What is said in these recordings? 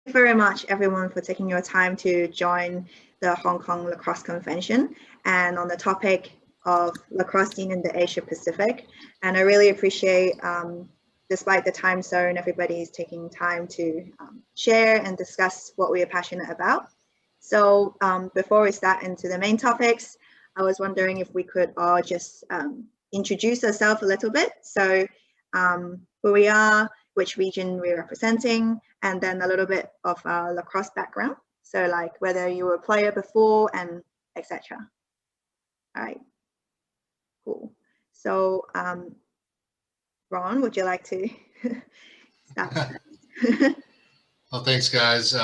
very much, everyone, for taking your time to join the Hong Kong Lacrosse Convention and on the topic of lacrosse scene in the Asia Pacific. And I really appreciate, despite the time zone, everybody's taking time to share and discuss what we are passionate about. So before we start into the main topics, I was wondering if we could all just introduce ourselves a little bit. So who we are, which region we're representing, and then a little bit of our lacrosse background. So like whether you were a player before and etc. All right, cool. So Ron, would you like to start? Well, thanks, guys.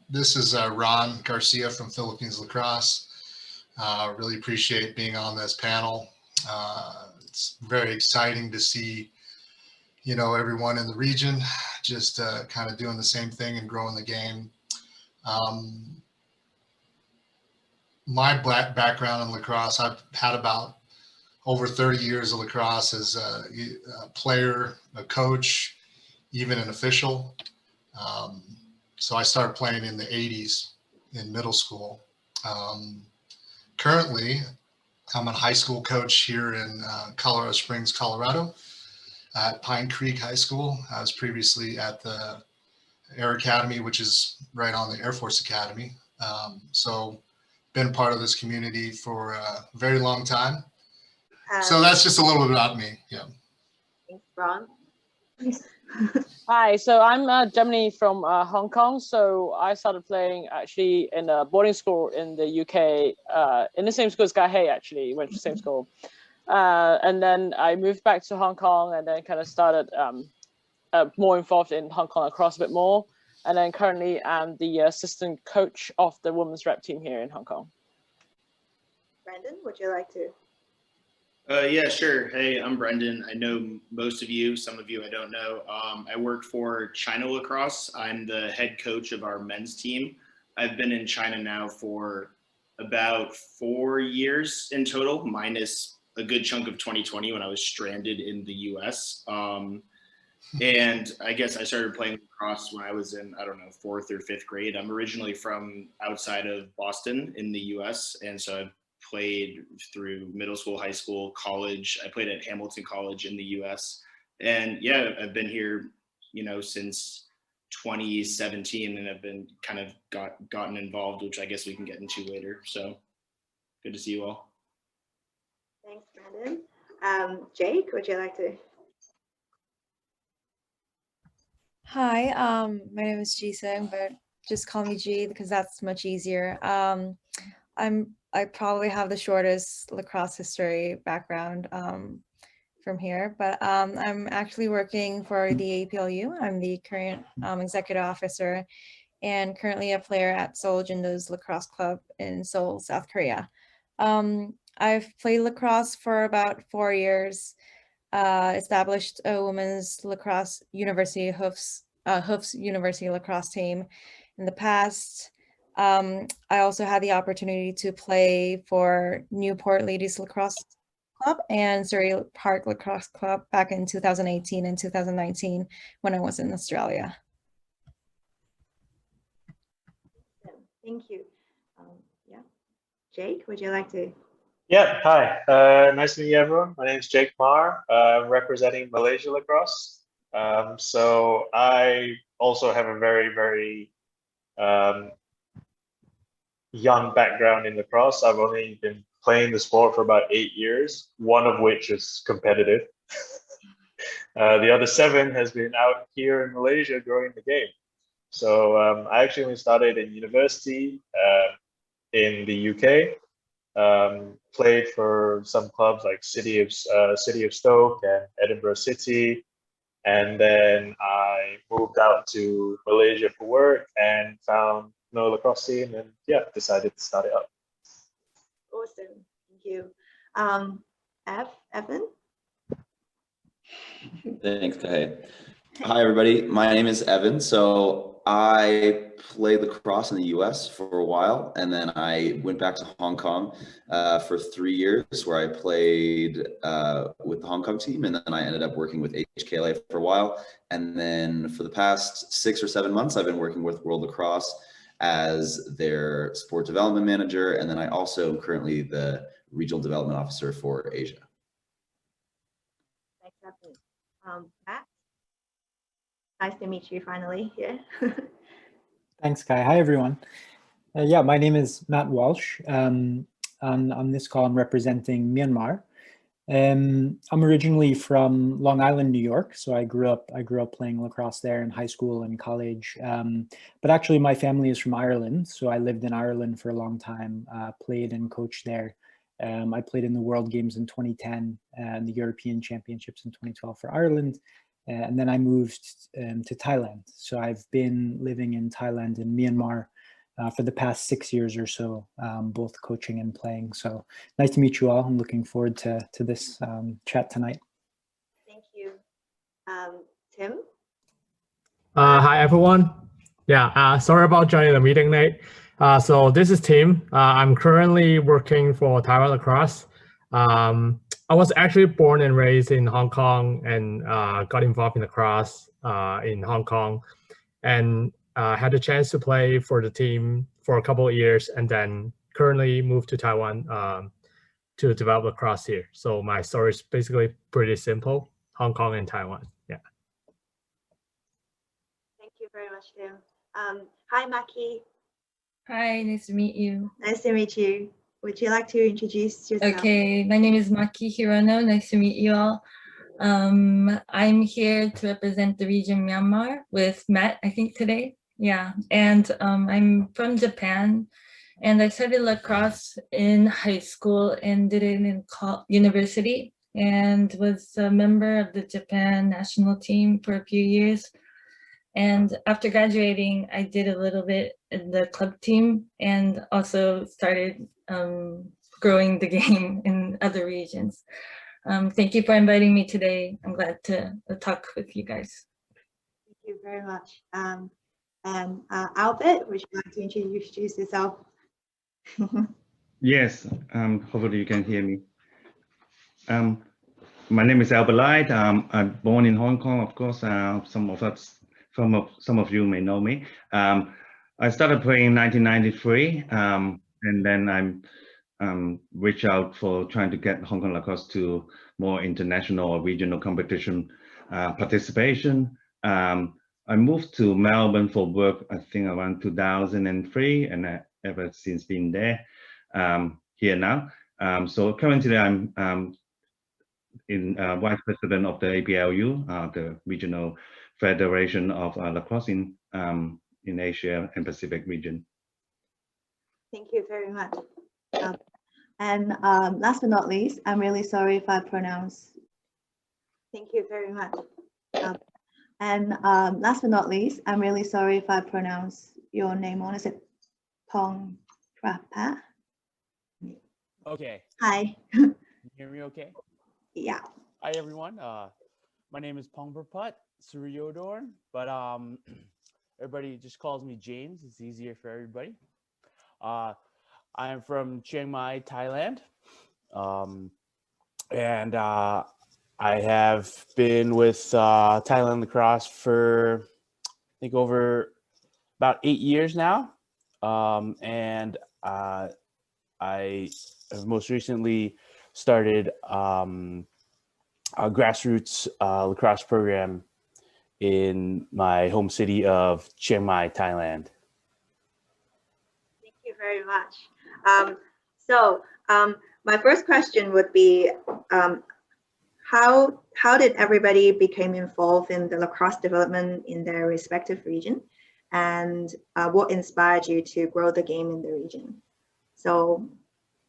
This is Ron Garcia from Philippines Lacrosse. Really appreciate being on this panel. It's very exciting to see, you know, everyone in the region just kind of doing the same thing and growing the game. My background in lacrosse, I've had about over 30 years of lacrosse as a player, a coach, even an official. So I started playing in the 80s in middle school. Currently, I'm a high school coach here in Colorado Springs, Colorado, at Pine Creek High School. I was previously at the Air Academy, which is right on the Air Force Academy. So been part of this community for a very long time. So that's just a little bit about me. Yeah. Thanks, Ron. Hi, so I'm Gemini from Hong Kong. So I started playing actually in a boarding school in the UK, in the same school as Garcia, actually, went to the same school. And then I moved back to Hong Kong and then kind of started more involved in Hong Kong lacrosse a bit more. And then currently I'm the assistant coach of the women's rep team here in Hong Kong. Brandon, would you like to? Yeah, sure. Hey, I'm Brendan. I know most of you, some of you I don't know. I work for China Lacrosse. I'm the head coach of our men's team. I've been in China now for about 4 years in total, minus a good chunk of 2020 when I was stranded in the US. And I guess I started playing lacrosse when I was in, I don't know, 4th or 5th grade. I'm originally from outside of Boston in the US. And so I've played through middle school, high school, college. I played at Hamilton College in the US. And yeah, I've been here, you know, since 2017 and I've been kind of gotten involved, which I guess we can get into later. So good to see you all. Thanks, Brandon. Jake, would you like to? Hi, my name is Jisung, but just call me G because that's much easier. I probably have the shortest lacrosse history background from here, but I'm actually working for the APLU. I'm the current executive officer and currently a player at Seoul Jindo's lacrosse club in Seoul, South Korea. I've played lacrosse for about 4 years, established a women's lacrosse university, Hoofs University lacrosse team in the past. I also had the opportunity to play for Newport Ladies Lacrosse Club and Surrey Park Lacrosse Club back in 2018 and 2019 when I was in Australia. Thank you. Yeah, Jake, would you like to? Yeah, hi. Nice to meet you, everyone. My name is Jake Parr. I'm representing Malaysia Lacrosse. So I also have a very young background in lacrosse. I've only been playing the sport for about 8 years, one of which is competitive. The other 7 has been out here in Malaysia growing the game. So I actually only started in university in the UK. Played for some clubs like City of Stoke and Edinburgh City. And then I moved out to Malaysia for work and found no lacrosse scene and yeah, decided to start it up. Awesome, thank you. Evan? Thanks, Kay. Hi, everybody. My name is Evan. So I played lacrosse in the US for a while, and then I went back to Hong Kong for 3 years, where I played with the Hong Kong team, and then I ended up working with HKLA for a while. And then for the past 6 or 7 months, I've been working with World Lacrosse as their sport development manager, and then I also am currently the regional development officer for Asia. Thanks, Anthony. Matt, nice to meet you finally here. Thanks, Kai. Hi, everyone. Yeah, my name is Matt Walsh. On this call, I'm representing Myanmar. I'm originally from Long Island, New York, so I grew up playing lacrosse there in high school and college. But actually, my family is from Ireland, so I lived in Ireland for a long time, played and coached there. I played in the World Games in 2010 and the European Championships in 2012 for Ireland. And then I moved to Thailand. So I've been living in Thailand and Myanmar for the past 6 years or so, both coaching and playing. So nice to meet you all. I'm looking forward to this chat tonight. Thank you. Tim? Hi, everyone. Yeah, sorry about joining the meeting late. So this is Tim. I'm currently working for Taiwan Lacrosse. I was actually born and raised in Hong Kong and got involved in lacrosse in Hong Kong, and had the chance to play for the team for a couple of years, and then currently moved to Taiwan to develop lacrosse here. So my story is basically pretty simple: Hong Kong and Taiwan. Yeah. Thank you very much, Tim. Hi, Maki. Hi, nice to meet you. Nice to meet you. Would you like to introduce yourself? Okay, my name is Maki Hirono. Nice to meet you all. I'm here to represent the region Myanmar with Matt, I think today. Yeah, and I'm from Japan, and I started lacrosse in high school and did it in university, and was a member of the Japan national team for a few years. And after graduating, I did a little bit in the club team and also started growing the game in other regions. Thank you for inviting me today. I'm glad to talk with you guys. Thank you very much. Albert, would you like to introduce yourself? Yes, hopefully you can hear me. My name is Albert Light. I'm born in Hong Kong, of course. Some of you may know me. I started playing in 1993, and then I'm reached out for trying to get Hong Kong lacrosse to more international or regional competition participation. I moved to Melbourne for work, I think around 2003, and I ever since been there, here now. So currently I'm Vice President of the APLU, the Regional Federation of Lacrosse in Asia and Pacific region. Thank you very much. And last but not least, I'm really sorry if I pronounce. Thank you very much. And last but not least, I'm really sorry if I pronounce your name wrong. Is it Pong Prapa? Okay. Hi. Can you hear me okay? Yeah. Hi, everyone. My name is Pong Praput Suryodorn, but everybody just calls me James. It's easier for everybody. I am from Chiang Mai, Thailand. And I have been with Thailand Lacrosse for, I think, over about 8 years now. And I have most recently started a grassroots lacrosse program in my home city of Chiang Mai, Thailand. Thank you very much. My first question would be, how did everybody become involved in the lacrosse development in their respective region, and what inspired you to grow the game in the region? So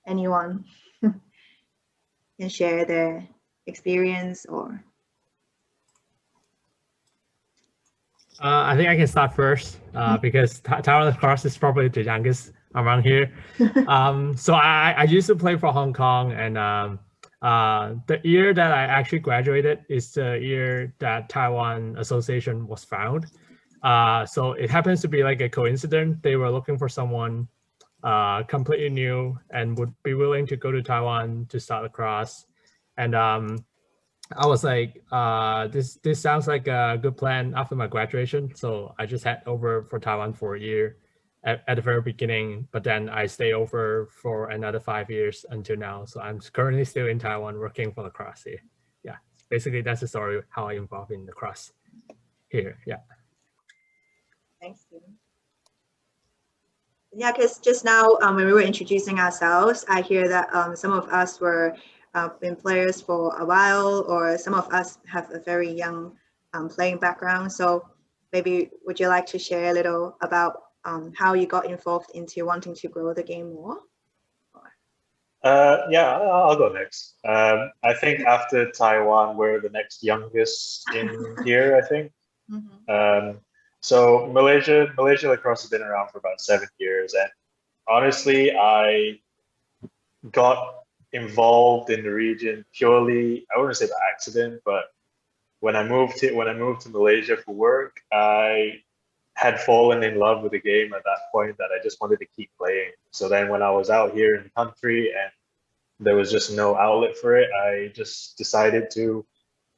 anyone can share their experience or? I think I can start first because Taiwan Lacrosse is probably the youngest around here. So I used to play for Hong Kong, and the year that I actually graduated is the year that Taiwan Association was founded. So it happens to be like a coincidence. They were looking for someone completely new and would be willing to go to Taiwan to start lacrosse. And I was like, this sounds like a good plan after my graduation. So I just head over for Taiwan for a year at the very beginning, but then I stay over for another 5 years until now. So I'm currently still in Taiwan working for lacrosse here. Yeah, basically that's the story how I involved in lacrosse here. Yeah. Thanks, Stephen. Yeah, because just now when we were introducing ourselves, I hear that some of us were been players for a while, or some of us have a very young playing background. So maybe would you like to share a little about how you got involved into wanting to grow the game more? Yeah, I'll go next. I think after Taiwan, we're the next youngest in here, I think. Mm-hmm. So Malaysia lacrosse has been around for about 7 years, and honestly, I got involved in the region purely, I wouldn't say by accident, but when I moved to Malaysia for work, I had fallen in love with the game at that point that I just wanted to keep playing. So then when I was out here in the country and there was just no outlet for it, I just decided to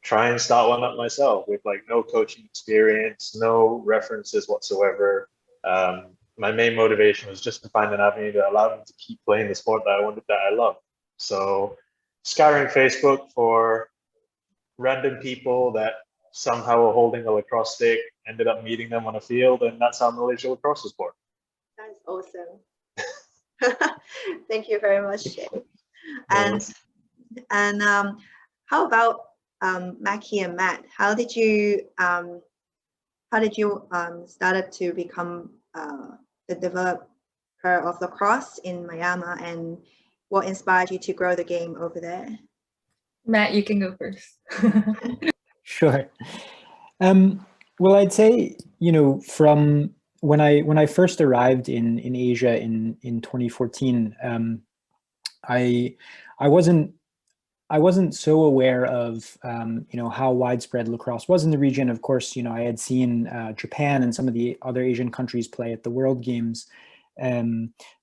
try and start one up myself with like no coaching experience, no references whatsoever. My main motivation was just to find an avenue that allowed me to keep playing the sport that I love. So scouring Facebook for random people that somehow were holding a lacrosse stick, ended up meeting them on a field, and that's how Malaysia lacrosse was born. That's awesome. Thank you very much, Jay. And how about Mackie and Matt? How did you started to become the developer of lacrosse in Myanmar, and what inspired you to grow the game over there? Matt, you can go first. Sure. Well, I'd say, from when I first arrived in Asia in 2014, I wasn't so aware of how widespread lacrosse was in the region. Of course, I had seen Japan and some of the other Asian countries play at the World Games,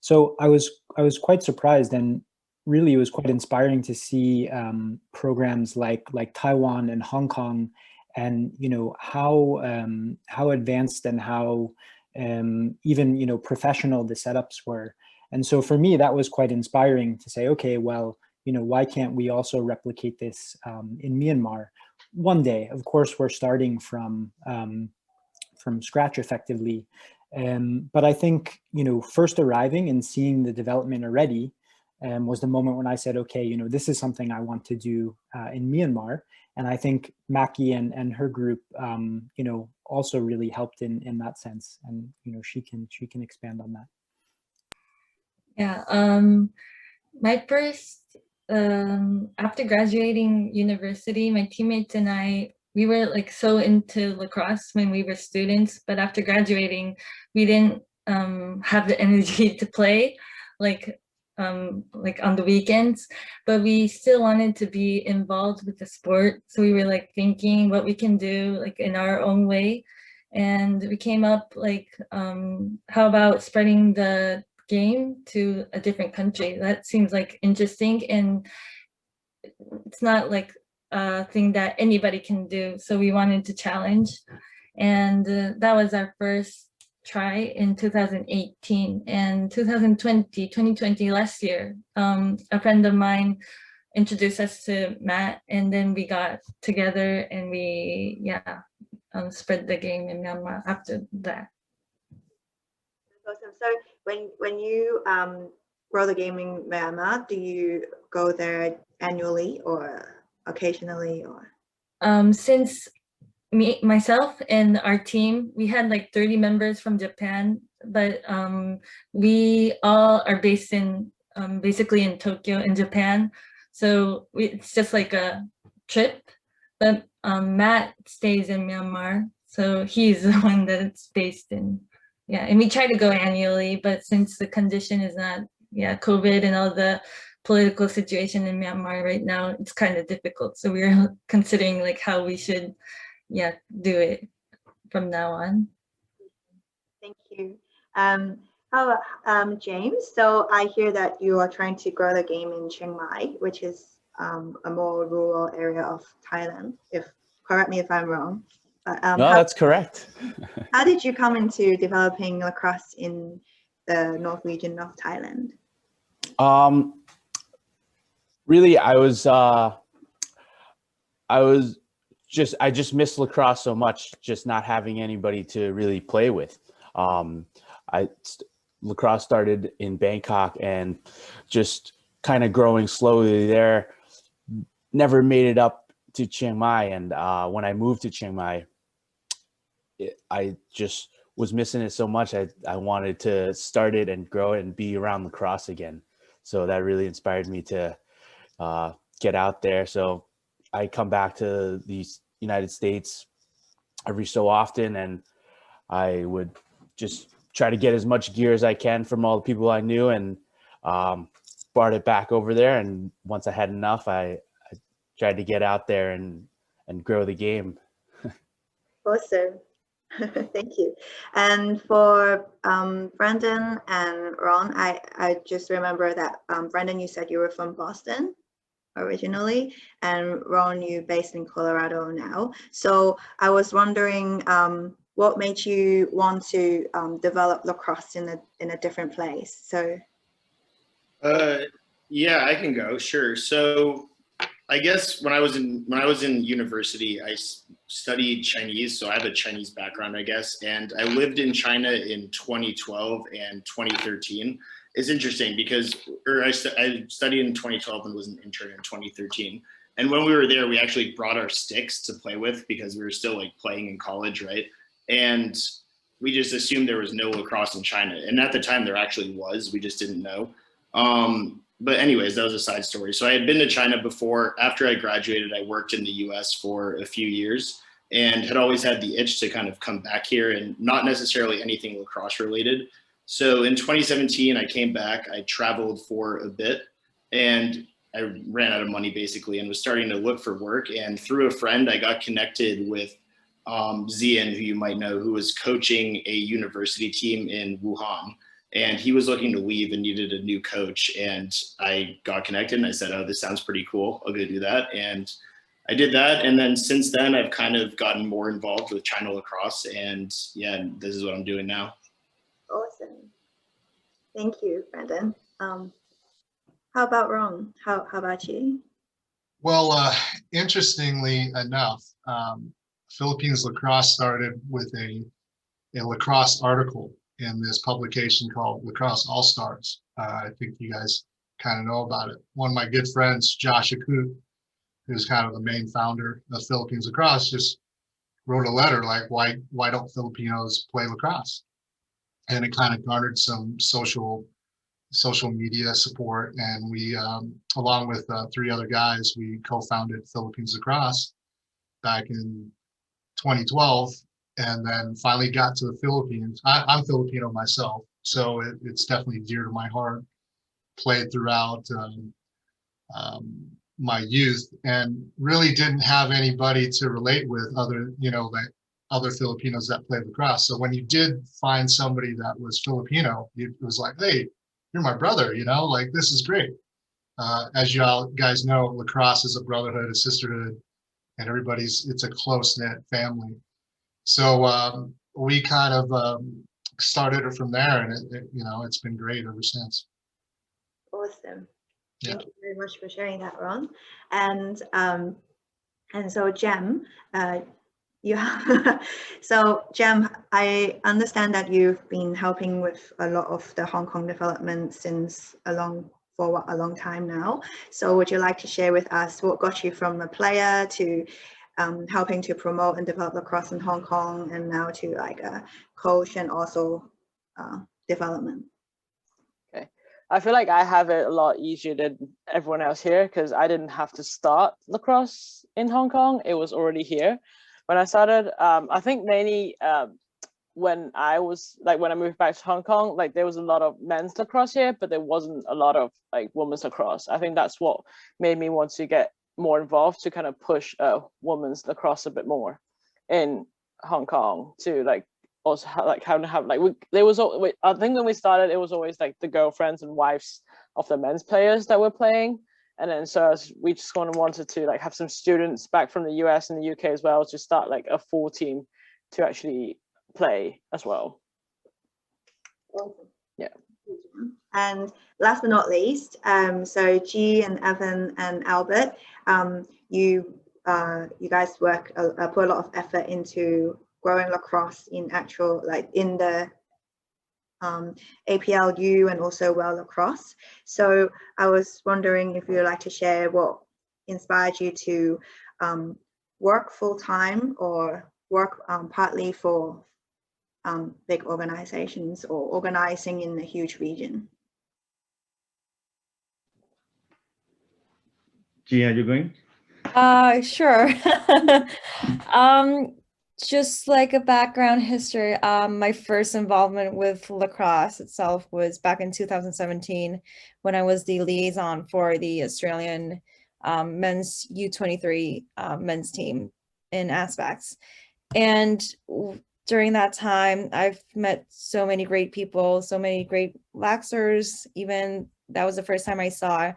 so I was quite surprised, and really it was quite inspiring to see programs like Taiwan and Hong Kong, and how advanced and how even professional the setups were. And so for me, that was quite inspiring to say, okay, well, why can't we also replicate this in Myanmar one day? Of course, we're starting from scratch effectively. But I think, first arriving and seeing the development already was the moment when I said, okay, this is something I want to do in Myanmar. And I think Mackie and her group, also really helped in that sense. And, she can expand on that. Yeah, my first, after graduating university, my teammates and I, we were like so into lacrosse when we were students, but after graduating, we didn't have the energy to play like on the weekends, but we still wanted to be involved with the sport. So we were like thinking what we can do like in our own way. And we came up like, how about spreading the game to a different country? That seems like interesting, and it's not like a thing that anybody can do. So we wanted to challenge, and that was our first try in 2018. And 2020 last year, a friend of mine introduced us to Matt, and then we got together and we spread the game in Myanmar after that. Awesome. So when you grow the game in Myanmar, do you go there annually or occasionally, or? Since myself and our team, we had like 30 members from Japan, but we all are based in basically in Tokyo in Japan. So it's just like a trip, but Matt stays in Myanmar, so he's the one that's based in. Yeah, and we try to go annually, but since the condition is not, COVID and all the political situation in Myanmar right now, it's kind of difficult. So we're considering like how we should, do it from now on. Thank you. How about James? So I hear that you are trying to grow the game in Chiang Mai, which is a more rural area of Thailand. Correct me if I'm wrong. No, that's correct. How did you come into developing lacrosse in the North region of Thailand? Really, I just missed lacrosse so much, just not having anybody to really play with. Lacrosse started in Bangkok and just kind of growing slowly there. Never made it up to Chiang Mai, and when I moved to Chiang Mai, I just was missing it so much. I wanted to start it and grow it and be around lacrosse again. So that really inspired me to get out there. So I come back to the United States every so often, and I would just try to get as much gear as I can from all the people I knew, and brought it back over there. And once I had enough, I tried to get out there and grow the game. Awesome. Thank you. And for Brandon and Ron, I just remember that Brandon, you said you were from Boston originally, and Ron, you're based in Colorado now. So I was wondering, what made you want to develop lacrosse in a different place? So yeah, I can go. Sure. So I guess when I was in university, I studied Chinese, so I have a Chinese background, I guess, and I lived in China in 2012 and 2013. It's interesting because I studied in 2012 and was an intern in 2013. And when we were there, we actually brought our sticks to play with because we were still like playing in college, right? And we just assumed there was no lacrosse in China. And at the time there actually was, we just didn't know. But anyways, that was a side story. So I had been to China before. After I graduated, I worked in the US for a few years and had always had the itch to kind of come back here, and not necessarily anything lacrosse related. So in 2017, I came back, I traveled for a bit, and I ran out of money basically and was starting to look for work. And through a friend, I got connected with Zian, who you might know, who was coaching a university team in Wuhan. And he was looking to leave and needed a new coach. And I got connected and I said, oh, this sounds pretty cool. I'll go do that. And I did that. And then since then, I've kind of gotten more involved with China lacrosse. And yeah, this is what I'm doing now. Awesome. Thank you, Brandon. How about Ron? How about you? Well, interestingly enough, Philippines Lacrosse started with a lacrosse article in this publication called Lacrosse All-Stars. I think you guys kind of know about it. One of my good friends, Josh Akut, who's kind of the main founder of Philippines Lacrosse, just wrote a letter like, why don't Filipinos play lacrosse? And it kind of garnered some social media support. And we, along with 3 other guys, we co-founded Philippines Lacrosse back in 2012. And then finally got to the Philippines. I'm Filipino myself, so it's definitely dear to my heart. Played throughout my youth, and really didn't have anybody to relate with other Filipinos that played lacrosse. So when you did find somebody that was Filipino, it was like, hey, you're my brother, like this is great. As you all guys know, lacrosse is a brotherhood, a sisterhood, and it's a close-knit family. So we kind of started it from there, and it's been great ever since. Awesome. Yeah. Thank you very much for sharing that, Ron. And so Jem, so Jem, I understand that you've been helping with a lot of the Hong Kong development for a long time now. So would you like to share with us what got you from a player to helping to promote and develop lacrosse in Hong Kong, and now to like a coach and also development? Okay, I feel like I have it a lot easier than everyone else here because I didn't have to start lacrosse in Hong Kong. It was already here when I started. I think mainly when I moved back to Hong Kong, like there was a lot of men's lacrosse here, but there wasn't a lot of like women's lacrosse. I think that's what made me want to get more involved, to kind of push women's lacrosse a bit more in Hong Kong, to like also how to have like there was I think when we started it was always like the girlfriends and wives of the men's players that were playing, and then so we just kind of wanted to like have some students back from the US and the UK as well to start like a full team to actually play as well. Awesome. Yeah. And last but not least, so G and Evan and Albert, you guys put a lot of effort into growing lacrosse in actual, like in the APLU and also World Lacrosse. So I was wondering if you'd like to share what inspired you to work full-time or work partly for big organizations or organizing in a huge region. Gia, are you going? Sure. Just like a background history, my first involvement with lacrosse itself was back in 2017 when I was the liaison for the Australian men's U23 men's team in Aspects. And during that time, I've met so many great people, so many great laxers. Even that was the first time I saw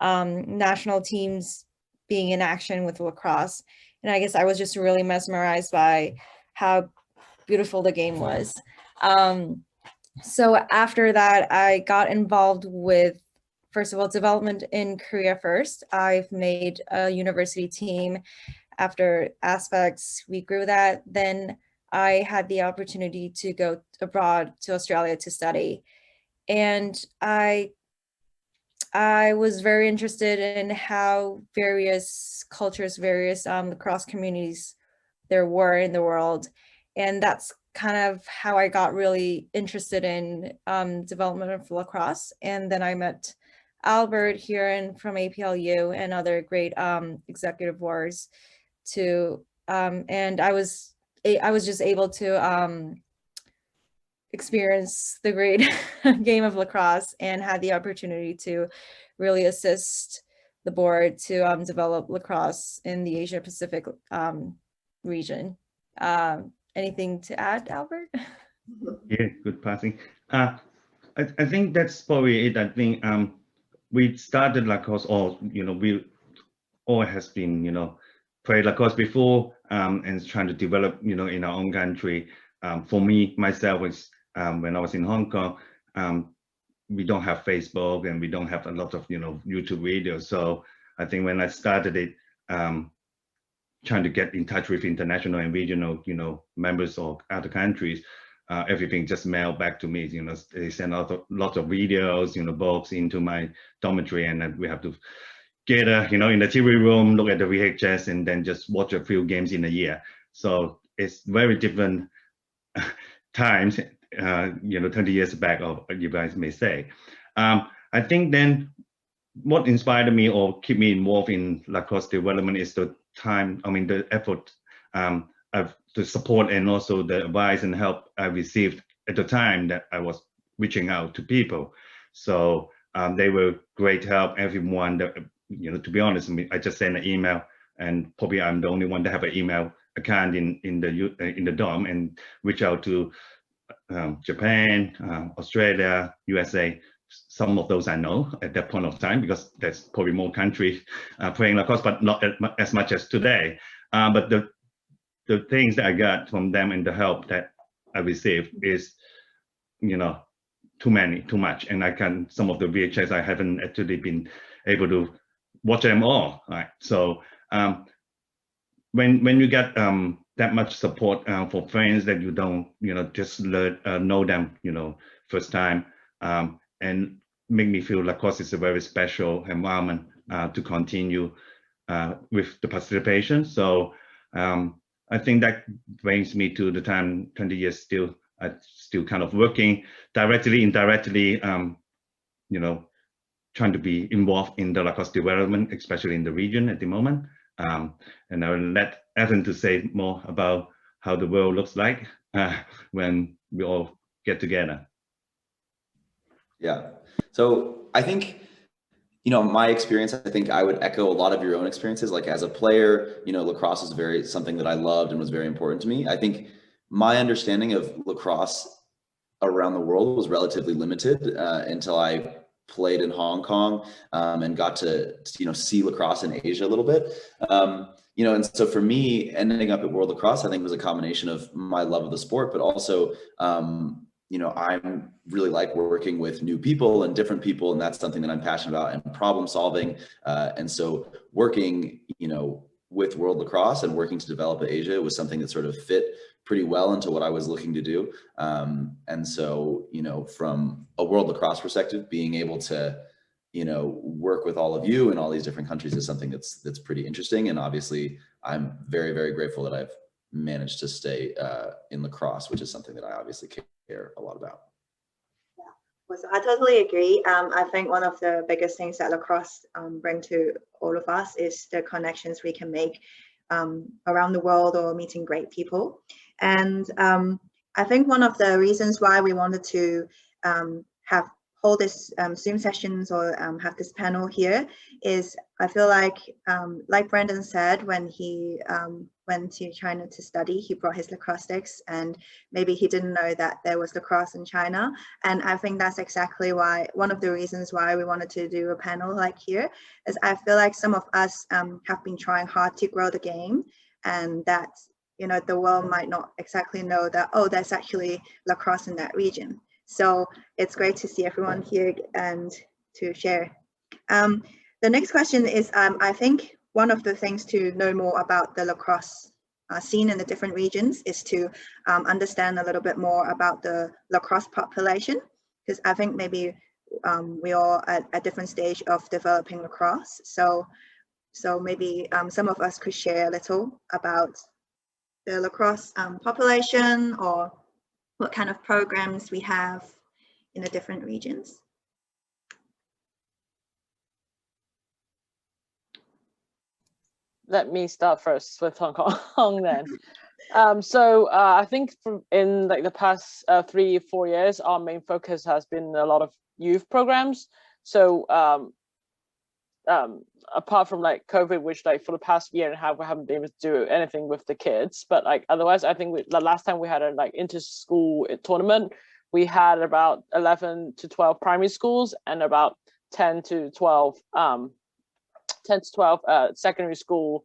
national teams being in action with lacrosse. And I guess I was just really mesmerized by how beautiful the game was. So after that, I got involved with, first of all, development in Korea first. I've made a university team. After Aspects, we grew that. Then I had the opportunity to go abroad to Australia to study. And I was very interested in how various cultures, various lacrosse communities there were in the world. And that's kind of how I got really interested in development of lacrosse. And then I met Albert here from APLU and other great executive boards to, and I was just able to experience the great game of lacrosse and had the opportunity to really assist the board to develop lacrosse in the Asia Pacific region. Anything to add, Albert? Yeah, good passing. I think that's probably it. I think we started lacrosse, or we all has been played lacrosse before and trying to develop in our own country. For me myself was when I was in Hong Kong, we don't have Facebook and we don't have a lot of YouTube videos. So I think when I started it, trying to get in touch with international and regional members of other countries, everything just mailed back to me. They send out lots of videos, books into my dormitory, and then we have to gather in the TV room, look at the VHS, and then just watch a few games in a year. So it's very different times, 20 years back, or you guys may say. I think then what inspired me or keep me involved in lacrosse development is the effort, the support, and also the advice and help I received at the time that I was reaching out to people. So they were great help. Everyone that, to be honest, I just sent an email, and probably I'm the only one that have an email account in the dorm, and reach out to Japan, Australia, USA. Some of those I know at that point of time, because there's probably more countries playing lacrosse, but not as much as today. But the things that I got from them and the help that I received is, too much. And some of the VHS, I haven't actually been able to watch them all, right? So when you get that much support for friends that you don't, just know them, first time, and make me feel lacrosse is a very special environment to continue with the participation. So I think that brings me to the time, 20 years still kind of working directly, indirectly, trying to be involved in the lacrosse development, especially in the region at the moment. And I will let Evan to say more about how the world looks like when we all get together. Yeah. So I think, my experience, I think I would echo a lot of your own experiences. Like as a player, lacrosse is something that I loved and was very important to me. I think my understanding of lacrosse around the world was relatively limited until I played in Hong Kong and got to see lacrosse in Asia a little bit. And so for me, ending up at World Lacrosse, I think was a combination of my love of the sport, but also I'm really like working with new people and different people, and that's something that I'm passionate about, and problem solving. And so working, with World Lacrosse and working to develop Asia was something that sort of fit pretty well into what I was looking to do. And so, from a World Lacrosse perspective, being able to, work with all of you in all these different countries is something that's pretty interesting. And obviously I'm very, very grateful that I've managed to stay in lacrosse, which is something that I obviously care a lot about. So I totally agree. I think one of the biggest things that lacrosse bring to all of us is the connections we can make around the world or meeting great people. And I think one of the reasons why we wanted to hold this Zoom sessions or have this panel here is I feel like Brendan said, when he went to China to study, he brought his lacrosse sticks, and maybe he didn't know that there was lacrosse in China. And I think that's exactly why, one of the reasons why we wanted to do a panel like here, is I feel like some of us have been trying hard to grow the game, and that, the world might not exactly know that, oh, there's actually lacrosse in that region. So it's great to see everyone here and to share. The next question is, I think one of the things to know more about the lacrosse scene in the different regions is to understand a little bit more about the lacrosse population, because I think maybe we all at a different stage of developing lacrosse. So maybe some of us could share a little about the lacrosse population, or what kind of programs we have in the different regions. Let me start first with Hong Kong then. I think in the past 3-4 years, our main focus has been a lot of youth programs. So apart from COVID, which for the past year and a half we haven't been able to do anything with the kids, but otherwise I think the last time we had a inter-school tournament, we had about 11 to 12 primary schools and about 10 to 12 secondary school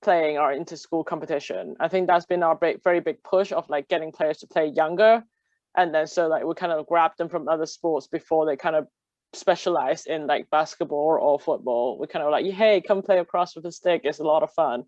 playing our inter-school competition. I think that's been our very big push of getting players to play younger, and then we kind of grab them from other sports before they kind of specialize in basketball or football. We kind of hey, come play lacrosse with a stick, it's a lot of fun.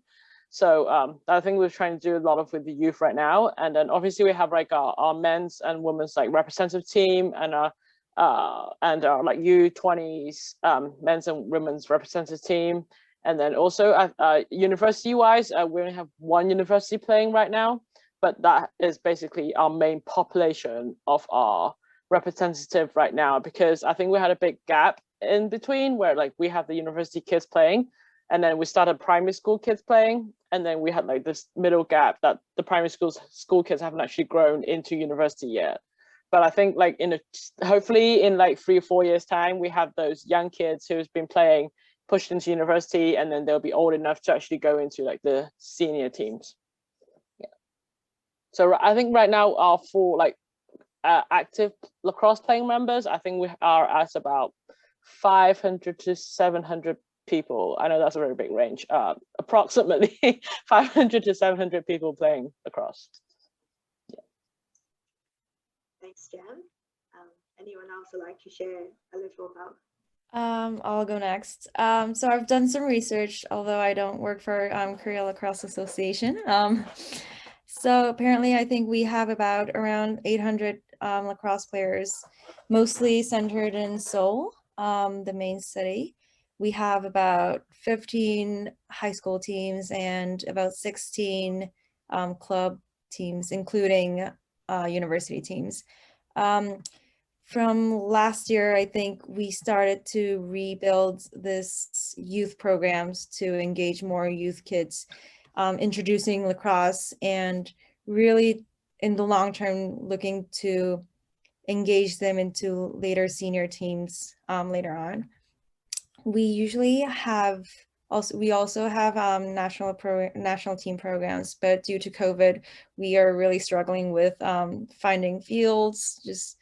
So I think we're trying to do a lot with the youth right now. And then obviously we have our men's and women's representative team, and our U20s men's and women's representative team. And then also university wise, we only have one university playing right now, but that is basically our main population of our representative right now, because I think we had a big gap in between where we have the university kids playing, and then we started primary school kids playing, and then we had this middle gap that the primary school kids haven't actually grown into university yet. But I think hopefully in 3 or 4 years time, we have those young kids who's been playing pushed into university, and then they'll be old enough to actually go into the senior teams. Yeah. So I think right now our full active lacrosse playing members, I think we are at about 500 to 700 people. I know that's a very big range. Approximately 500 to 700 people playing lacrosse. Yeah. Thanks, Jan. Anyone else would like to share a little about? I'll go next. So I've done some research, although I don't work for Korea Lacrosse Association. So apparently I think we have about around 800 lacrosse players, mostly centered in Seoul, the main city. We have about 15 high school teams and about 16 club teams, including university teams. From last year, I think we started to rebuild this youth programs to engage more youth kids, introducing lacrosse, and really in the long term looking to engage them into later senior teams later on. We usually have we also have national team programs, but due to COVID, we are really struggling with finding fields, just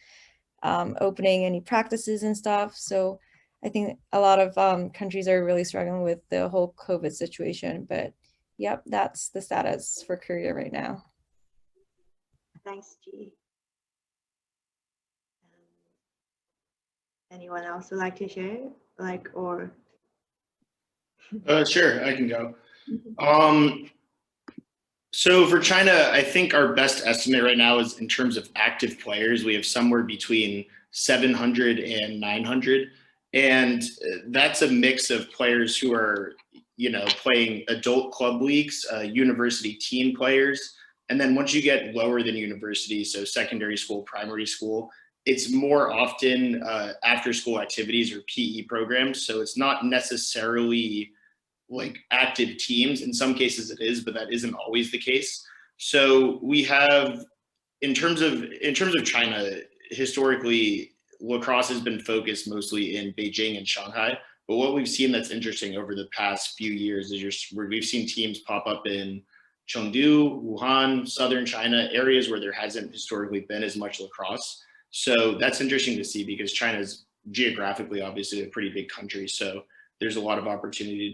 opening any practices and stuff. So I think a lot of countries are really struggling with the whole COVID situation, but yep, that's the status for Korea right now. Thanks, G. Anyone else would like to share, or? Sure, I can go. So for China, I think our best estimate right now is in terms of active players, we have somewhere between 700 and 900. And that's a mix of players who are, playing adult club leagues, university team players. And then once you get lower than university, so secondary school, primary school, it's more often after school activities or PE programs. So it's not necessarily like active teams. In some cases it is, but that isn't always the case. So we have, in terms of China, historically, lacrosse has been focused mostly in Beijing and Shanghai. But what we've seen that's interesting over the past few years is we've seen teams pop up in Chengdu, Wuhan, southern China, areas where there hasn't historically been as much lacrosse. So that's interesting to see because China is geographically obviously a pretty big country. So there's a lot of opportunity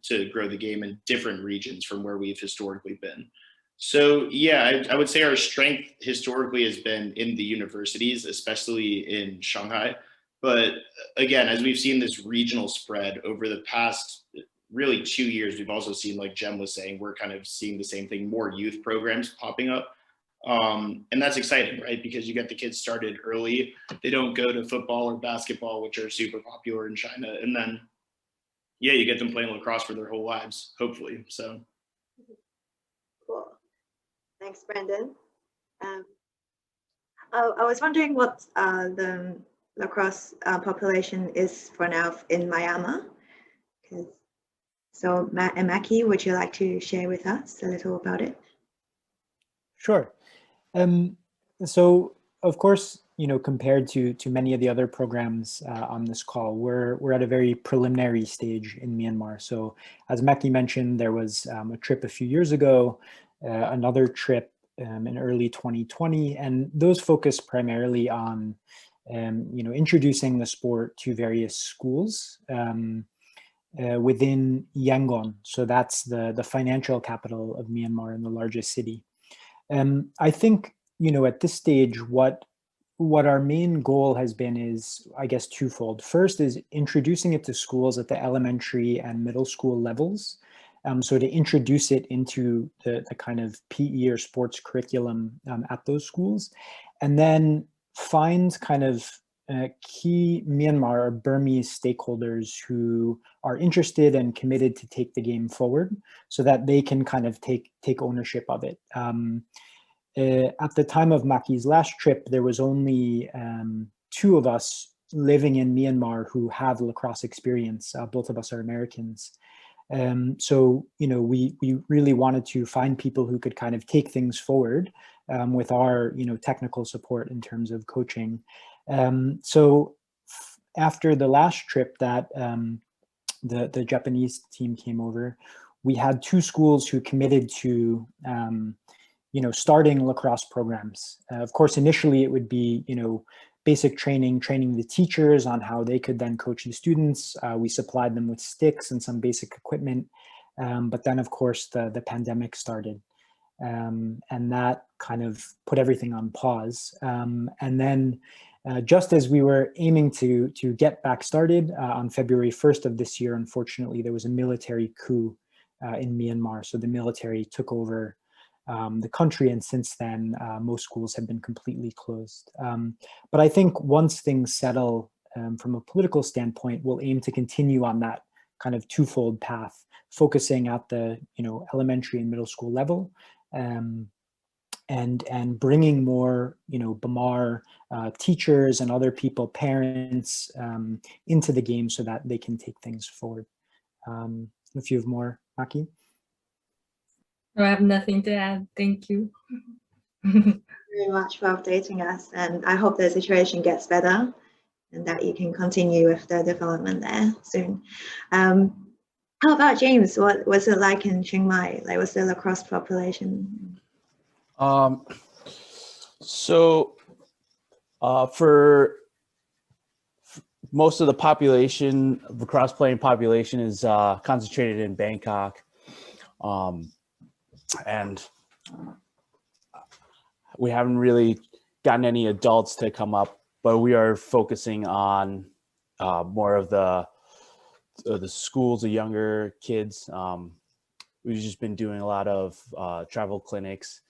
to grow the game in different regions from where we've historically been. So yeah, I would say our strength historically has been in the universities, especially in Shanghai. But again, as we've seen this regional spread over the past really 2 years, we've also seen, like Jem was saying, we're kind of seeing the same thing, more youth programs popping up. And that's exciting, right? Because you get the kids started early. They don't go to football or basketball, which are super popular in China. And then, yeah, you get them playing lacrosse for their whole lives, hopefully. So. Cool. Thanks, Brandon. I was wondering what the lacrosse population is for now in Myanmar. So Matt and Mackie, would you like to share with us a little about it? Sure. So of course, compared to many of the other programs on this call, we're at a very preliminary stage in Myanmar. So as Mackie mentioned, there was a trip a few years ago, another trip in early 2020, and those focus primarily on, introducing the sport to various schools within Yangon. So that's the financial capital of Myanmar and the largest city. I think, at this stage, what our main goal has been is, I guess, twofold. First is introducing it to schools at the elementary and middle school levels. So to introduce it into the kind of PE or sports curriculum at those schools, and then find kind of key Myanmar or Burmese stakeholders who are interested and committed to take the game forward so that they can kind of take ownership of it. At the time of Maki's last trip, there was only 2 of us living in Myanmar who have lacrosse experience. Both of us are Americans. So, we really wanted to find people who could kind of take things forward with our, technical support in terms of coaching. So after the last trip that the Japanese team came over, we had 2 schools who committed to, starting lacrosse programs. Of course, initially it would be, basic training the teachers on how they could then coach the students. We supplied them with sticks and some basic equipment. But then, of course, the pandemic started. And that kind of put everything on pause. And then just as we were aiming to get back started on February 1st of this year, unfortunately, there was a military coup in Myanmar. So the military took over the country, and since then, most schools have been completely closed. But I think once things settle from a political standpoint, we'll aim to continue on that kind of twofold path, focusing at the elementary and middle school level, and bringing more Bamar teachers and other people, parents, into the game so that they can take things forward. If you have more, Maki. I have nothing to add. Thank you. Very much for updating us, and I hope the situation gets better and that you can continue with the development there soon. How about James? What was it like in Chiang Mai? Like, what's the lacrosse population? So for most of the population, lacrosse playing population is concentrated in Bangkok. And we haven't really gotten any adults to come up, but we are focusing on more of the schools, the younger kids. We've just been doing a lot of travel clinics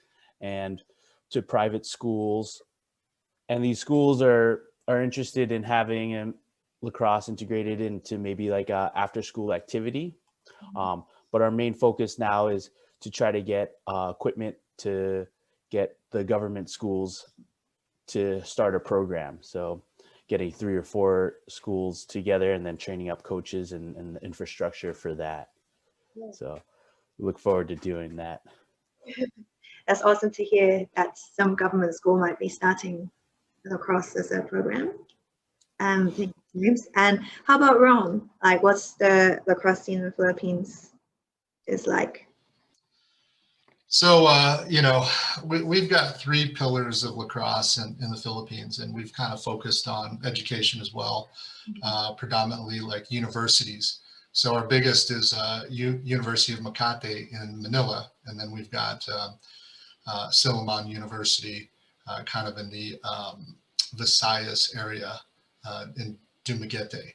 and to private schools, and these schools are interested in having lacrosse integrated into maybe like a after school activity. But our main focus now is to try to get equipment to get the government schools to start a program. So getting 3 or 4 schools together and then training up coaches and the infrastructure for that. So we look forward to doing that. That's awesome to hear that some government school might be starting lacrosse as a program. Thank you, James. And how about Ron? Like, what's the lacrosse scene in the Philippines is like? So, you know, we've got 3 pillars of lacrosse in the Philippines, and we've kind of focused on education as well, predominantly like universities. So our biggest is University of Makati in Manila, and then we've got Silliman University kind of in the Visayas area in Dumaguete.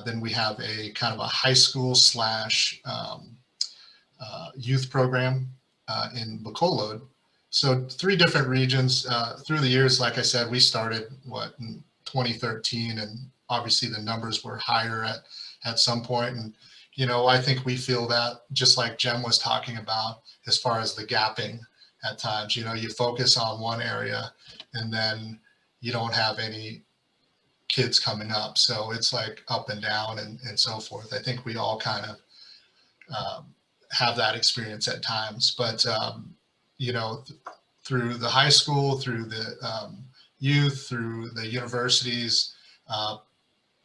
Then we have a kind of a high school / youth program in Bacolod. So 3 different regions through the years. Like I said, we started in 2013, and obviously the numbers were higher at some point. And, you know, I think we feel that just like Jem was talking about, as far as the gapping at times, you know, you focus on one area and then you don't have any kids coming up. So it's like up and down and so forth. I think we all kind of have that experience at times, but you know, through the high school, through the youth, through the universities,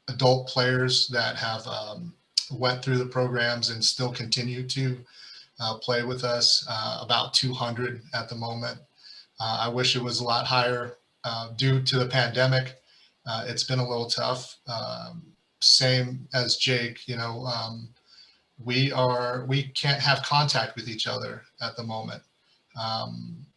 adult players that have went through the programs and still continue to play with us, about 200 at the moment. I wish it was a lot higher due to the pandemic. It's been a little tough. Same as Jake, you know, we can't have contact with each other at the moment.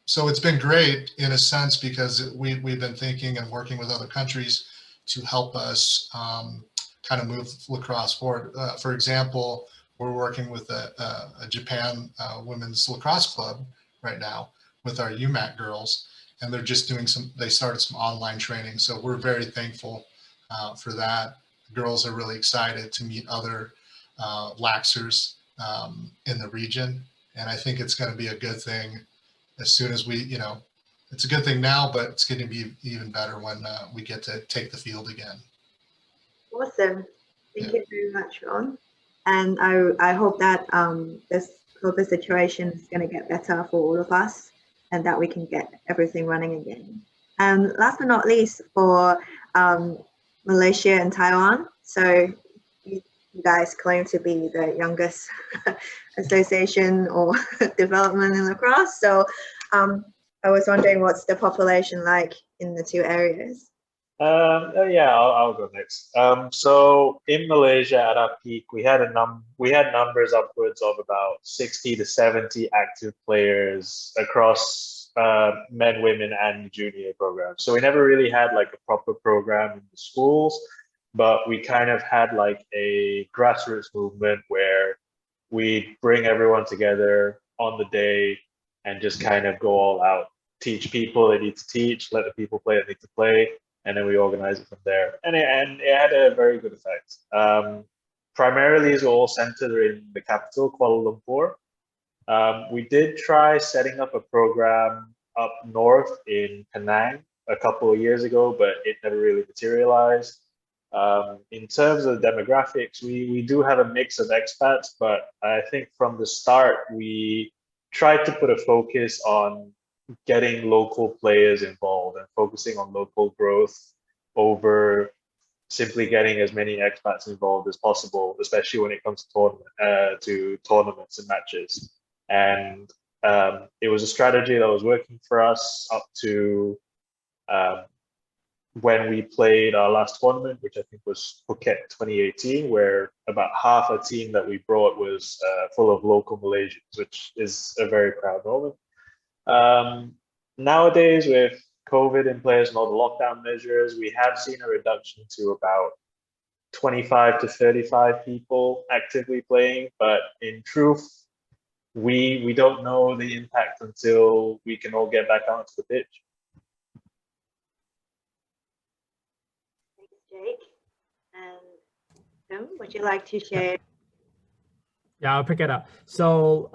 So it's been great in a sense because we've been thinking and working with other countries to help us kind of move lacrosse forward. For example, we're working with a Japan women's lacrosse club right now with our UMAC girls, and they're just doing they started some online training. So we're very thankful for that. The girls are really excited to meet other laxers in the region. And I think it's going to be a good thing as soon as we, you know, it's a good thing now, but it's going to be even better when we get to take the field again. Awesome. Thank you very much, Ron. And I hope that this COVID situation is going to get better for all of us and that we can get everything running again. And last but not least, for Malaysia and Taiwan. So you guys claim to be the youngest association or development in lacrosse. So I was wondering, what's the population like in the 2 areas? Yeah, I'll go next. So in Malaysia at our peak, we had numbers upwards of about 60 to 70 active players across men, women, and junior programs. So we never really had like a proper program in the schools, but we kind of had like a grassroots movement where we bring everyone together on the day and just kind of go all out, teach people they need to teach, let the people play that need to play, and then we organize it from there. And it had a very good effect. Primarily, it's all centered in the capital, Kuala Lumpur. We did try setting up a program up north in Penang a couple of years ago, but it never really materialized. In terms of demographics, we do have a mix of expats, but I think from the start, we tried to put a focus on getting local players involved and focusing on local growth over simply getting as many expats involved as possible, especially when it comes to tournaments and matches. And it was a strategy that was working for us up to when we played our last tournament, which I think was Phuket 2018, where about half a team that we brought was full of local Malaysians, which is a very proud moment. Nowadays, with COVID in place and all the lockdown measures, we have seen a reduction to about 25 to 35 people actively playing. But in truth, we don't know the impact until we can all get back onto the pitch. Thanks, Jake. And Tim, would you like to share? Yeah, I'll pick it up. So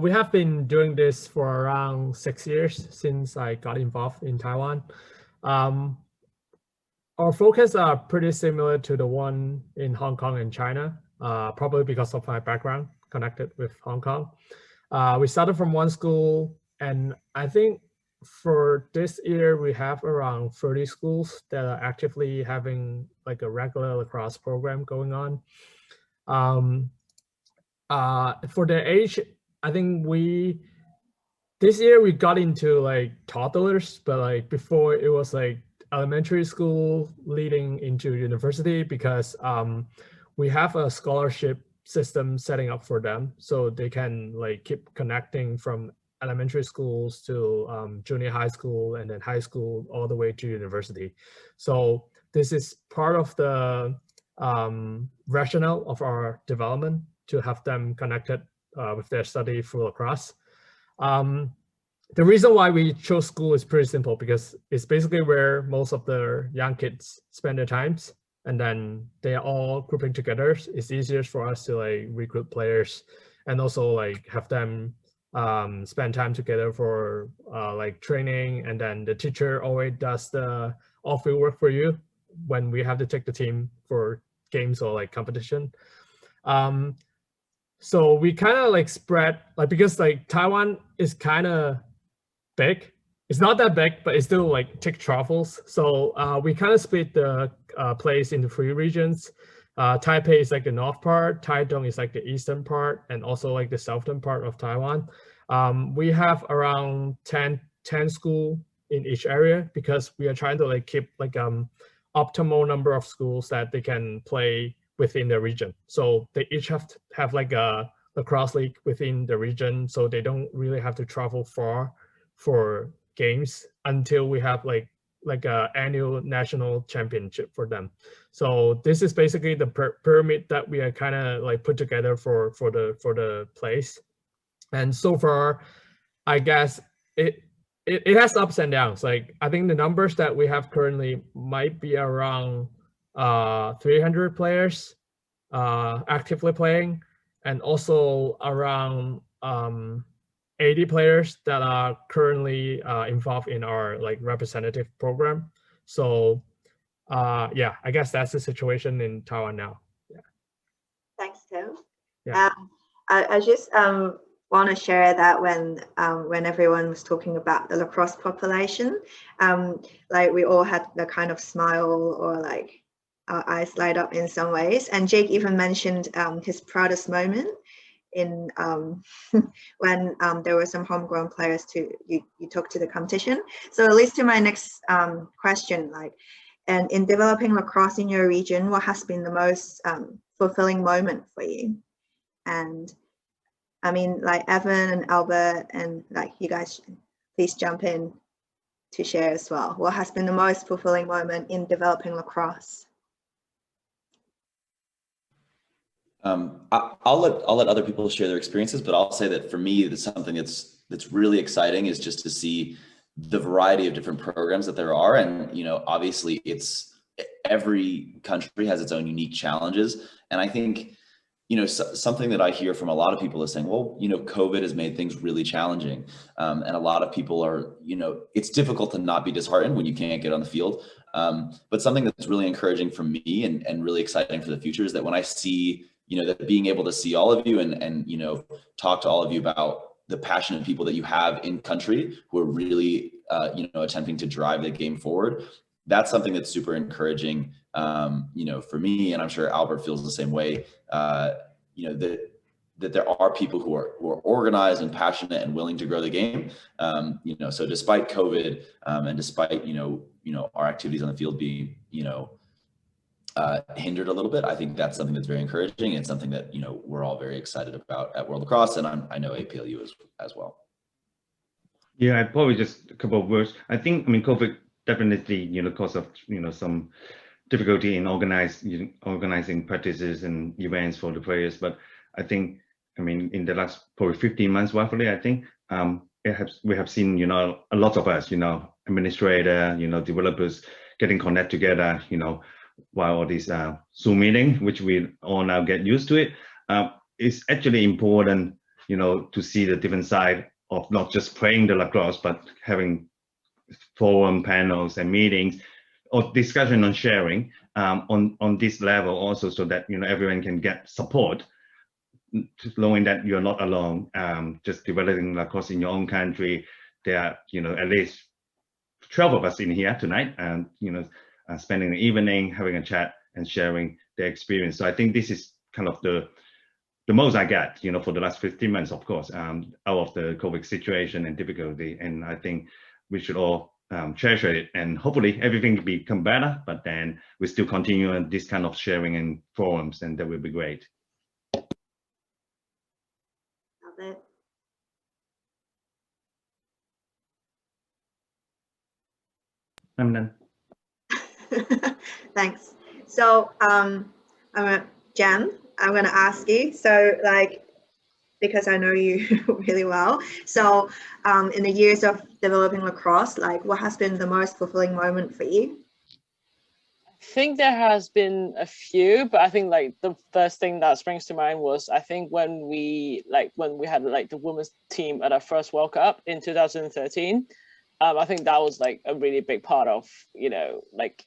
we have been doing this for around 6 years since I got involved in Taiwan. Our focus are pretty similar to the one in Hong Kong and China, probably because of my background connected with Hong Kong. We started from one school, and I think for this year, we have around 30 schools that are actively having like a regular lacrosse program going on. For the age, I think this year we got into like toddlers, but like before it was like elementary school leading into university, because we have a scholarship system setting up for them, so they can like keep connecting from elementary schools to junior high school and then high school all the way to university. So this is part of the rationale of our development, to have them connected with their study for lacrosse. The reason why we chose school is pretty simple, because it's basically where most of the young kids spend their times, and then they're all grouping together. It's easier for us to like recruit players and also like have them spend time together for like training, and then the teacher always does the off-field work for you when we have to take the team for games or like competition. So we kind of like spread, like, because like Taiwan is kind of big. It's not that big, but it's still like take travels. So we kind of split the place into 3 regions. Taipei is like the north part, Taitung is like the eastern part, and also like the southern part of Taiwan. We have around 10 schools in each area, because we are trying to like keep like optimal number of schools that they can play within the region. So they each have like a lacrosse league within the region, so they don't really have to travel far for games until we have like a annual national championship for them. So this is basically the pyramid that we are kind of like put together for the place. And so far, I guess it has ups and downs. Like I think the numbers that we have currently might be around 300 players actively playing, and also around 80 players that are currently involved in our like representative program. So yeah, I guess that's the situation in Taiwan now. Yeah. Thanks, Tim. Yeah. I just want to share that when everyone was talking about the lacrosse population, like we all had the kind of smile or like our eyes light up in some ways. And Jake even mentioned his proudest moment in when there were some homegrown players you took to the competition. So it leads to my next question, like, and in developing lacrosse in your region, what has been the most fulfilling moment for you? And I mean, like Evan and Albert, and like you guys, please jump in to share as well. What has been the most fulfilling moment in developing lacrosse? I'll let other people share their experiences, but I'll say that for me, that's something that's really exciting, is just to see the variety of different programs that there are. And, you know, obviously every country has its own unique challenges. And I think, you know, something that I hear from a lot of people is saying, well, you know, COVID has made things really challenging. And a lot of people are, you know, it's difficult to not be disheartened when you can't get on the field. But something that's really encouraging for me and really exciting for the future is that when I see, you know, that being able to see all of you and, you know, talk to all of you about the passionate people that you have in country who are really, you know, attempting to drive the game forward, that's something that's super encouraging, you know, for me, and I'm sure Albert feels the same way, you know, that there are people who are organized and passionate and willing to grow the game. You know, so despite COVID and despite, you know, our activities on the field being, you know, hindered a little bit, I think that's something that's very encouraging and something that, you know, we're all very excited about at World Lacrosse, and I know APLU as well. Yeah, I probably just a couple of words. I think, I mean, COVID definitely, you know, cause of, you know, some difficulty in organizing practices and events for the players. But I think, I mean, in the last probably 15 months, roughly, I think, we have seen, you know, a lot of us, you know, administrator, you know, developers getting connected together, you know, while all these Zoom meeting, which we all now get used to it. It's actually important, you know, to see the different side of not just playing the lacrosse, but having forum panels and meetings or discussion on sharing on this level also, so that, you know, everyone can get support, knowing that you're not alone, just developing lacrosse in your own country. There are, you know, at least 12 of us in here tonight, and, you know, spending the evening having a chat and sharing their experience. So I think this is kind of the most I get, you know, for the last 15 months, of course, out of the COVID situation and difficulty. And I think we should all treasure it, and hopefully everything will become better, but then we still continue on this kind of sharing and forums, and that will be great. Love it. I'm done. Thanks. So Jen, I'm going to ask you, so like, because I know you really well, so in the years of developing lacrosse, like, what has been the most fulfilling moment for you? I think there has been a few, but I think like the first thing that springs to mind was, I think when we had like the women's team at our first World Cup in 2013. I think that was like a really big part of, you know, like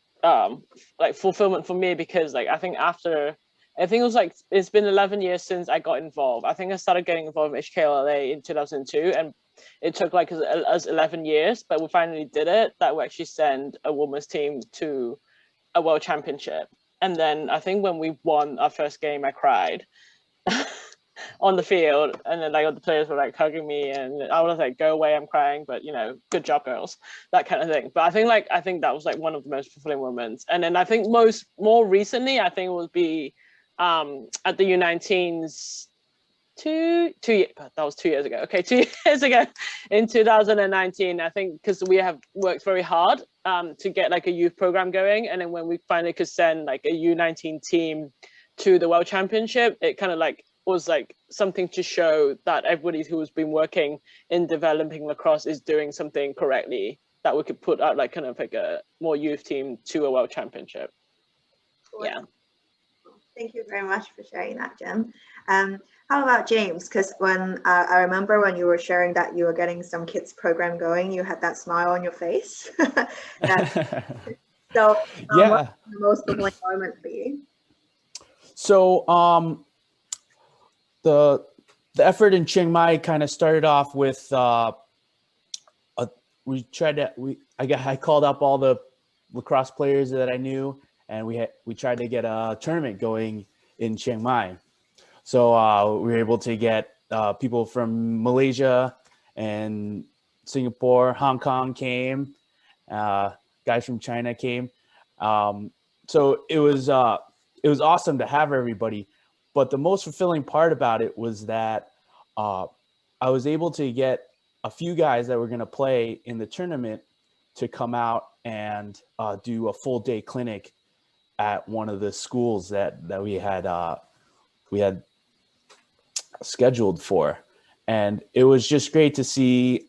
fulfillment for me, because like I think it was like, it's been 11 years since I got involved. I think I started getting involved in HKLA in 2002, and it took like us 11 years, but we finally did it, that we actually sent a women's team to a world championship. And then I think when we won our first game, I cried on the field, and then like all the players were like hugging me, and I was like, go away, I'm crying, but you know, good job, girls, that kind of thing. But I think that was like one of the most fulfilling moments. And then I think more recently, I think it would be at the U19s that was 2 years ago. Okay, 2 years ago in 2019, I think, because we have worked very hard to get like a youth program going, and then when we finally could send like a U19 team to the World Championship, it kind of like was like something to show that everybody who's been working in developing lacrosse is doing something correctly, that we could put out like kind of like a more youth team to a World Championship. Awesome. Yeah. Thank you very much for sharing that, Jen. How about James? Because when I remember when you were sharing that you were getting some kids program going, you had that smile on your face. So yeah. What's the most fulfilling moment for you? So the effort in Chiang Mai kind of started off with I called up all the lacrosse players that I knew, and we tried to get a tournament going in Chiang Mai. So we were able to get people from Malaysia and Singapore, Hong Kong came, guys from China came. So it was awesome to have everybody. But the most fulfilling part about it was that I was able to get a few guys that were going to play in the tournament to come out and do a full day clinic at one of the schools that we had scheduled for. And it was just great to see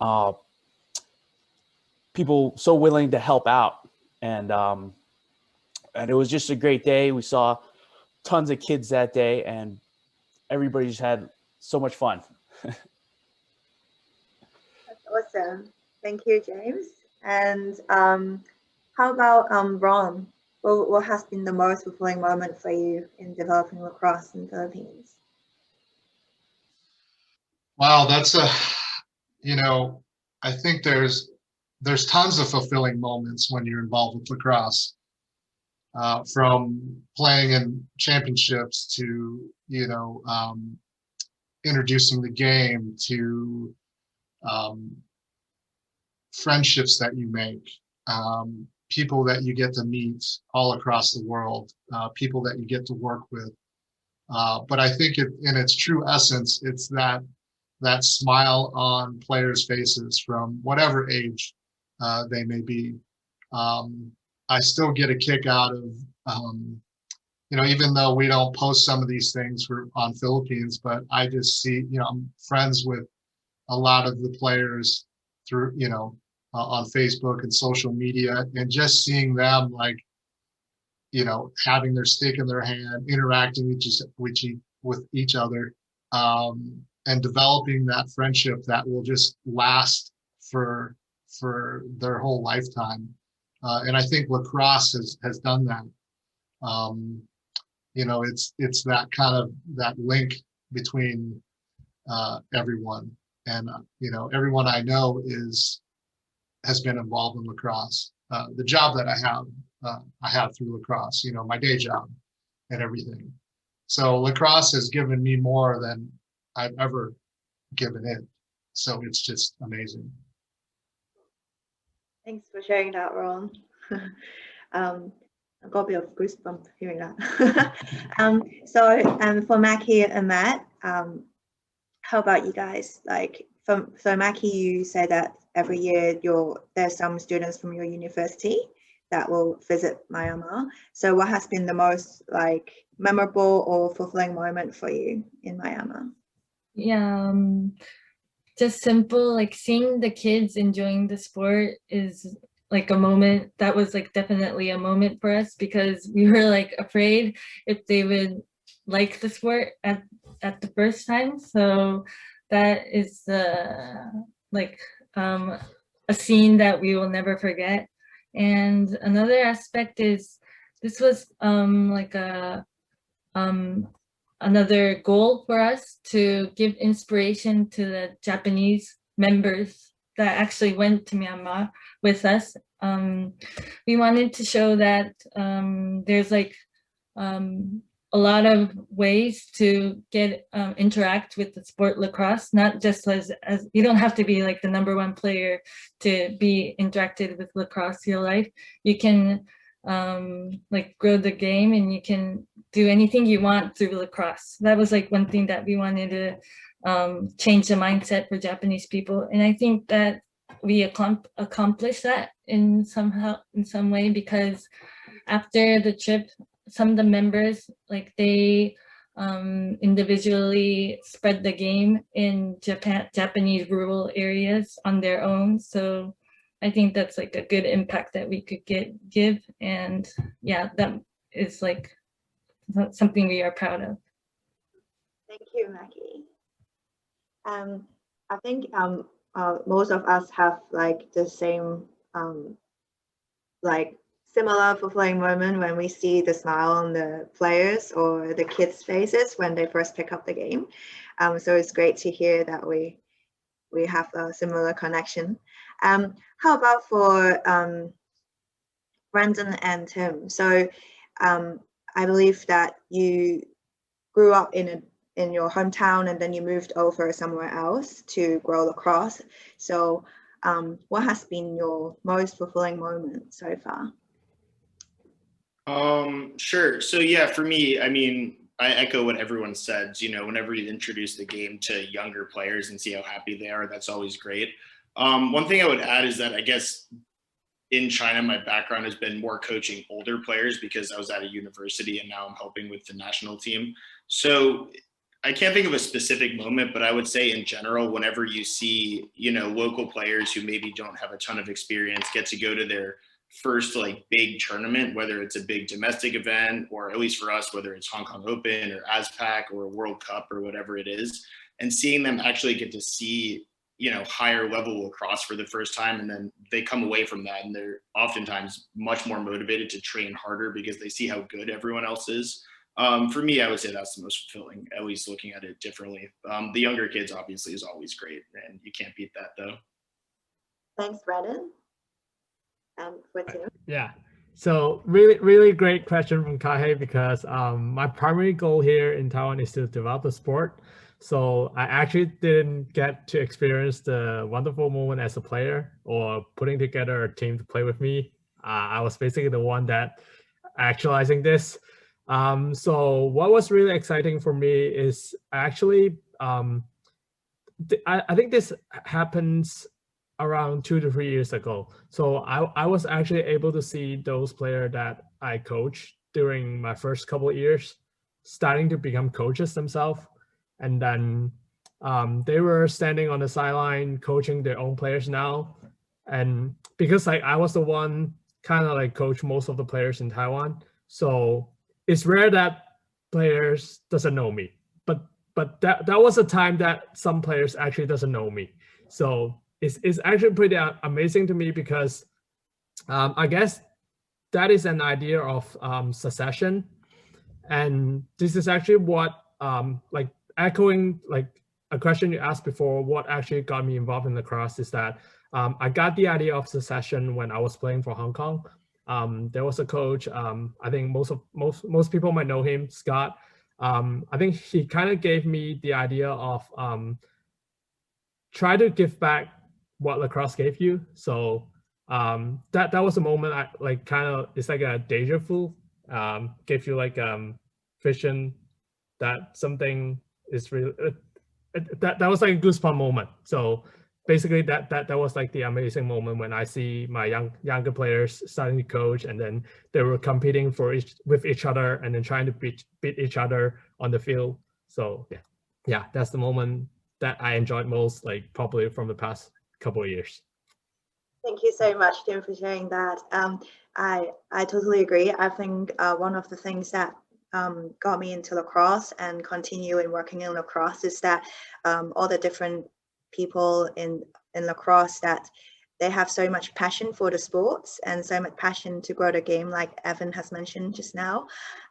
people so willing to help out. And it was just a great day. We saw tons of kids that day, and everybody just had so much fun. That's awesome. Thank you, James. And how about Ron? What has been the most fulfilling moment for you in developing lacrosse in the Philippines? Wow, that's you know, I think there's there's tons of fulfilling moments when you're involved with lacrosse, from playing in championships to, introducing the game to friendships that you make, people that you get to meet all across the world, people that you get to work with. But I think in its true essence, it's that smile on players' faces from whatever age they may be. I still get a kick out of, even though we don't post some of these things on Philippines, but I just see, I'm friends with a lot of the players through, on Facebook and social media, and just seeing them having their stick in their hand, interacting with each other, and developing that friendship that will just last for their whole lifetime. And I think lacrosse has done that. It's that kind of that link between everyone, and everyone I know has been involved in lacrosse. The job that I have through lacrosse, my day job and everything. So lacrosse has given me more than I've ever given it. So it's just amazing. Thanks for sharing that, Ron. I got a bit of goosebumps hearing that. So for Mackie and Matt, how about you guys? So Mackie, you said that every year there's some students from your university that will visit Myanmar. So what has been the most memorable or fulfilling moment for you in Myanmar? Yeah, just simple, seeing the kids enjoying the sport is a moment that was definitely a moment for us, because we were afraid if they would like the sport at the first time. So that is a scene that we will never forget. And another aspect is this was another goal for us to give inspiration to the Japanese members that actually went to Myanmar with us. We wanted to show that there's a lot of ways to interact with the sport lacrosse, not just as you don't have to be the number one player to be interacted with lacrosse your life. You can grow the game, and you can do anything you want through lacrosse. That was one thing that we wanted to change the mindset for Japanese people, and I think that we accomplished that in some way, because after the trip, some of the members they individually spread the game in Japanese rural areas on their own. So I think that's a good impact that we could give, and yeah, that is something we are proud of. Thank you, Mackie. I think most of us have the same similar fulfilling moment when we see the smile on the players or the kids' faces when they first pick up the game. So it's great to hear that we have a similar connection. How about for Brandon and Tim? So I believe that you grew up in your hometown, and then you moved over somewhere else to grow lacrosse. So what has been your most fulfilling moment so far? Sure. So yeah, for me, I echo what everyone says. Whenever you introduce the game to younger players and see how happy they are, that's always great. One thing I would add is that I guess in China, my background has been more coaching older players because I was at a university and now I'm helping with the national team. So I can't think of a specific moment, but I would say in general, whenever you see, local players who maybe don't have a ton of experience get to go to their first big tournament, whether it's a big domestic event, or at least for us, whether it's Hong Kong Open or ASPAC or a World Cup or whatever it is, and seeing them actually get to see, higher level lacrosse for the first time. And then they come away from that and they're oftentimes much more motivated to train harder because they see how good everyone else is. For me, I would say that's the most fulfilling, at least looking at it differently. The younger kids obviously is always great, and you can't beat that though. Thanks, Brandon. for Tim. Yeah. So really great question from Kahei, because my primary goal here in Taiwan is to develop the sport. So I actually didn't get to experience the wonderful moment as a player or putting together a team to play with me. I was basically the one that actualizing this. So what was really exciting for me is actually, I think this happens around 2 to 3 years ago. So I was actually able to see those players that I coached during my first couple of years starting to become coaches themselves. And then they were standing on the sideline coaching their own players now. And because I was the one kind of like coach most of the players in Taiwan, so it's rare that players doesn't know me. But that was a time that some players actually doesn't know me. So it's actually pretty amazing to me, because I guess that is an idea of succession. And this is actually what, like echoing like a question you asked before, what actually got me involved in lacrosse is that I got the idea of succession when I was playing for Hong Kong. There was a coach, I think most people might know him, Scott. I think he kind of gave me the idea of try to give back what lacrosse gave you. So that was a moment I like kind of, it's like a deja vu, gave you like vision that something is really, that was like a goosebump moment. So basically that was like the amazing moment when I see my younger players starting to coach, and then they were competing with each other and then trying to beat each other on the field. So yeah, that's the moment that I enjoyed most, like probably from the past couple of years. Thank you so much, Tim, for sharing that. I totally agree. I think one of the things that got me into lacrosse and continue in working in lacrosse is that all the different people in lacrosse, that they have so much passion for the sports and so much passion to grow the game, like Evan has mentioned just now,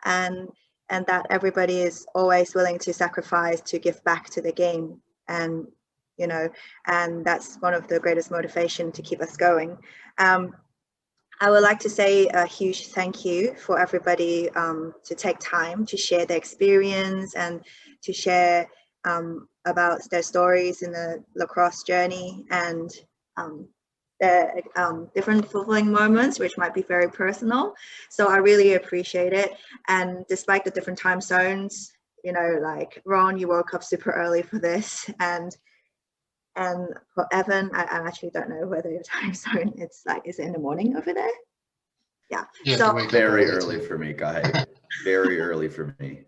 and that everybody is always willing to sacrifice to give back to the game. And you know, and that's one of the greatest motivation to keep us going. I would like to say a huge thank you for everybody to take time to share their experience and to share about their stories in the lacrosse journey, and their different fulfilling moments, which might be very personal. So I really appreciate it. And despite the different time zones, you know, like Ron, you woke up super early for this, and for Evan, I actually don't know whether your time zone, it's like, is it in the morning over there? Yeah. So very early for me, guy. Very early for me.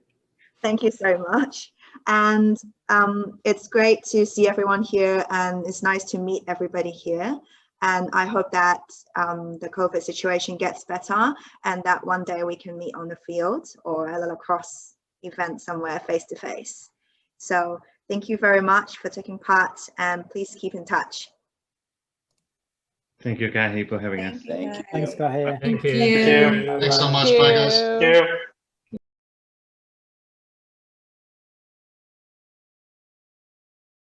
Thank you so much. And it's great to see everyone here, and it's nice to meet everybody here. And I hope that the COVID situation gets better, and that one day we can meet on the field or at a lacrosse event somewhere face to face. So thank you very much for taking part, and please keep in touch. Thank you, Kahi, for having us. Thank you. Thanks, Kahei. Thank you. Thank you. Thanks so much. Bye, guys. Thank you.